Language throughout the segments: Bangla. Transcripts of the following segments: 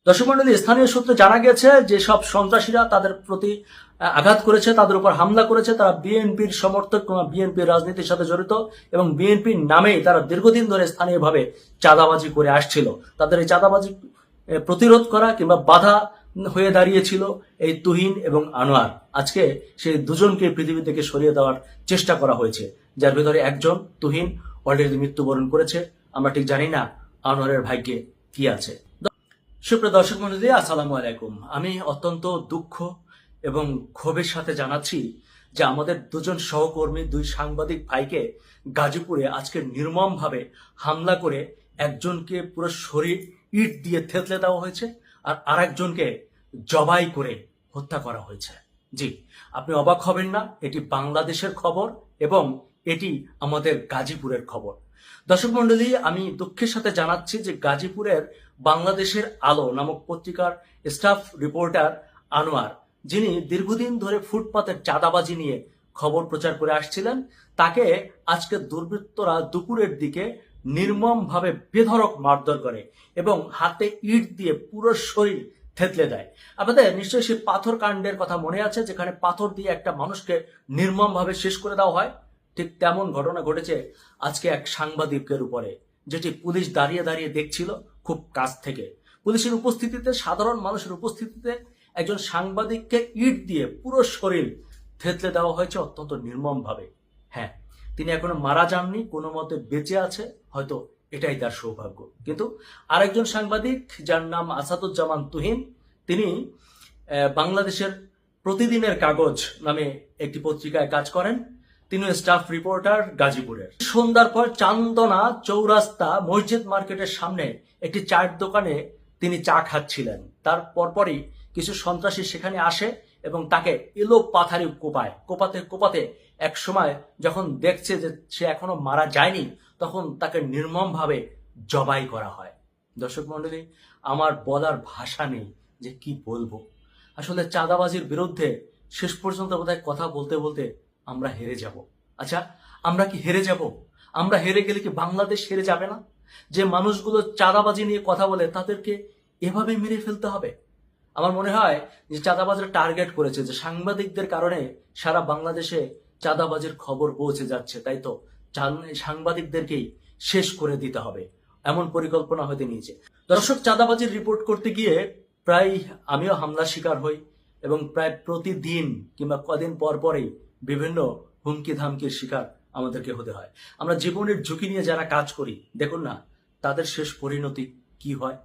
দর্শক মন্ডলী, স্থানীয় সূত্রে জানা গেছে যে সব সন্ত্রাসীরা তাদের প্রতি আঘাত করেছে, তাদের উপর হামলা করেছে, তারা বিএনপির সমর্থক, বিএনপির রাজনীতির সাথে জড়িত এবং বিএনপির নামেই তারা দীর্ঘদিন ধরে স্থানীয়ভাবে চাঁদাবাজি করে আসছিল। তাদের এই চাঁদাবাজি প্রতিরোধ করা কিংবা বাধা হয়ে দাঁড়িয়েছিল এই তুহিন এবং আনোয়ার। আজকে সেই দুজনকে পৃথিবী থেকে সরিয়ে দেওয়ার চেষ্টা করা হয়েছে, যার ভিতরে একজন তুহিন অলরেডি মৃত্যুবরণ করেছে। আমরা ঠিক জানি না আনোয়ারের ভাগ্যে কি আছে। সুপ্রিয় দর্শক মন্ডলী, আসসালামু আলাইকুম। আমি অত্যন্ত দুঃখ এবং ক্ষোভের সাথে জানাচ্ছি যে আমাদের দুজন সহকর্মী, দুই সাংবাদিক ভাইকে গাজীপুরে আজকে নির্মমভাবে হামলা করে একজনকে পুরো শরীর ইট দিয়ে থেতলে দেওয়া হয়েছে আর আরেকজনকে জবাই করে হত্যা করা হয়েছে। জি, আপনি অবাক হবেন না, এটি বাংলাদেশের খবর এবং এটি আমাদের গাজীপুরের খবর। দর্শক মন্ডলী, আমি দুঃখের সাথে জানাচ্ছি যে গাজীপুরের বাংলাদেশের আলো নামক পত্রিকার স্টাফ রিপোর্টার আনোয়ার, যিনি দীর্ঘদিন ধরে ফুটপাতের চাঁদাবাজি নিয়ে খবর প্রচার করে আসছিলেন, তাকে আজকে দুর্বৃত্তরা দুপুরের দিকে নির্মমভাবে বেধড়ক মারধর করে এবং হাতে ইট দিয়ে পুরো শরীর থেতলে দেয়। আপনাদের নিশ্চয়ই সেই পাথর কাণ্ডের কথা মনে আছে, যেখানে পাথর দিয়ে একটা মানুষকে নির্মমভাবে শেষ করে দেওয়া হয়। ঠিক তেমন ঘটনা ঘটেছে আজকে এক সাংবাদিকের উপরে, যেটি পুলিশ দাঁড়িয়ে দাঁড়িয়ে দেখছিল খুব কাছ থেকে। পুলিশের উপস্থিতিতে, সাধারণ মানুষের উপস্থিতিতে একজন সাংবাদিককে ইট দিয়ে পুরো শরীর থেতলে দেওয়া হয়েছে অত্যন্ত নির্মমভাবে। হ্যাঁ, তিনি এখনো মারা যাননি, কোনো মতে বেঁচে আছে, হয়তো এটাই তার সৌভাগ্য। কিন্তু আরেকজন সাংবাদিক, যার নাম আসাদুজ্জামান তুহিন, তিনি বাংলাদেশের প্রতিদিনের কাগজ নামে একটি পত্রিকায় কাজ করেন। তিনি স্টাফ রিপোর্টার গাজীপুরের। সন্ধ্যার পর চান্দনা চৌরাস্তা মসজিদ মার্কেটের সামনে একটি চায়ের দোকানে তিনি চা খাচ্ছিলেন। তার পরপরই কিছু সন্ত্রাসী সেখানে আসে এবং তাকে এলো পাথারি কোপাতে কোপাতে এক সময় যখন দেখছে যে সে এখনো মারা যায়নি, তখন তাকে নির্মমভাবে জবাই করা হয়। দর্শক মন্ডলী, আমার বলার ভাষা নেই যে কি বলবো। আসলে চাঁদাবাজির বিরুদ্ধে শেষ পর্যন্ত বোধহয় কথা বলতে বলতে আমরা হেরে যাব। আচ্ছা, আমরা কি হেরে যাব? আমরা হেরে গেলে কি বাংলাদেশ হেরে যাবে না? যে মানুষগুলো চাঁদাবাজি নিয়ে কথা বলে তাদেরকে এভাবে মেরে ফেলতে হবে? আমার মনে হয় যে চাঁদাবাজরা টার্গেট করেছে যে সাংবাদিকদের কারণে সারা বাংলাদেশে চাঁদাবাজির খবর পৌঁছে যাচ্ছে, তাই তো সাংবাদিকদেরকেই শেষ করে দিতে হবে, এমন পরিকল্পনা হতে নিয়েছে। দর্শক, চাঁদাবাজির রিপোর্ট করতে গিয়ে প্রায় আমিও হামলার শিকার হই এবং প্রায় প্রতিদিন কিংবা কদিন পর পরেই বিভিন্ন হুমকি ধামকির শিকার আমাদেরকে হতে হয়। আমরা জীবনের ঝুঁকি নিয়ে যারা কাজ করি, দেখুন না তাদের শেষ পরিণতি কি হয়।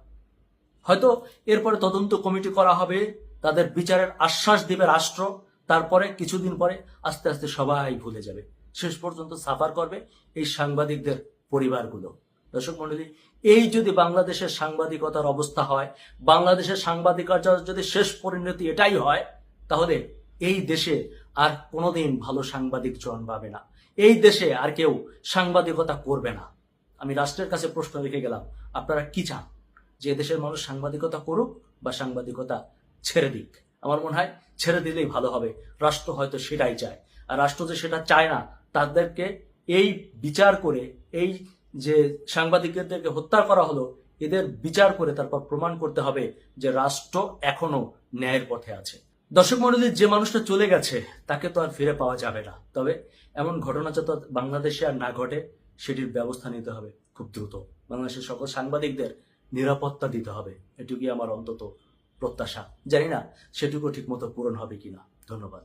হয়তো এরপরে তদন্ত কমিটি করা হবে, তাদের বিচারের আশ্বাস দিবে রাষ্ট্র, তারপরে কিছুদিন পরে আস্তে আস্তে সবাই ভুলে যাবে। শেষ পর্যন্ত সাফার করবে এই সাংবাদিকদের পরিবারগুলো। দর্শক মন্ডলী, এই যদি বাংলাদেশের সাংবাদিকতার অবস্থা হয়, বাংলাদেশের সাংবাদিকতার যদি শেষ পরিণতি এটাই হয়, তাহলে এই দেশে আর কোনোদিন ভালো সাংবাদিক জন্মাবে না। এই দেশে আর কেউ সাংবাদিকতা করবে না। আমি রাষ্ট্রের কাছে প্রশ্ন রেখে গেলাম, আপনারা কি চান? যে দেশের মানুষ সাংবাদিকতা করুক বা সাংবাদিকতা ছেড়ে দিক? আমার মনে হয় ছেড়ে দিলেই ভালো হবে। রাষ্ট্র হয়তো সেটাই চায়, আর রাষ্ট্র যে সেটা চায় না, তাদেরকে এই বিচার করে, এই যে সাংবাদিকদেরকে হত্যা করা হলো, এদের বিচার করে তারপর প্রমাণ করতে হবে যে রাষ্ট্র এখনো ন্যায়ের পথে আছে। দর্শক মন্ডলী, যে মানুষটা চলে গেছে তাকে তো আর ফিরে পাওয়া যাবে না, তবে এমন ঘটনা যাতে বাংলাদেশে আর না ঘটে সেটির ব্যবস্থা নিতে হবে খুব দ্রুত। বাংলাদেশের সকল সাংবাদিকদের নিরাপত্তা দিতে হবে, এটুকুই আমার অন্তত প্রত্যাশা। জানি না সেটুকু ঠিক মতো পূরণ হবে কিনা। ধন্যবাদ।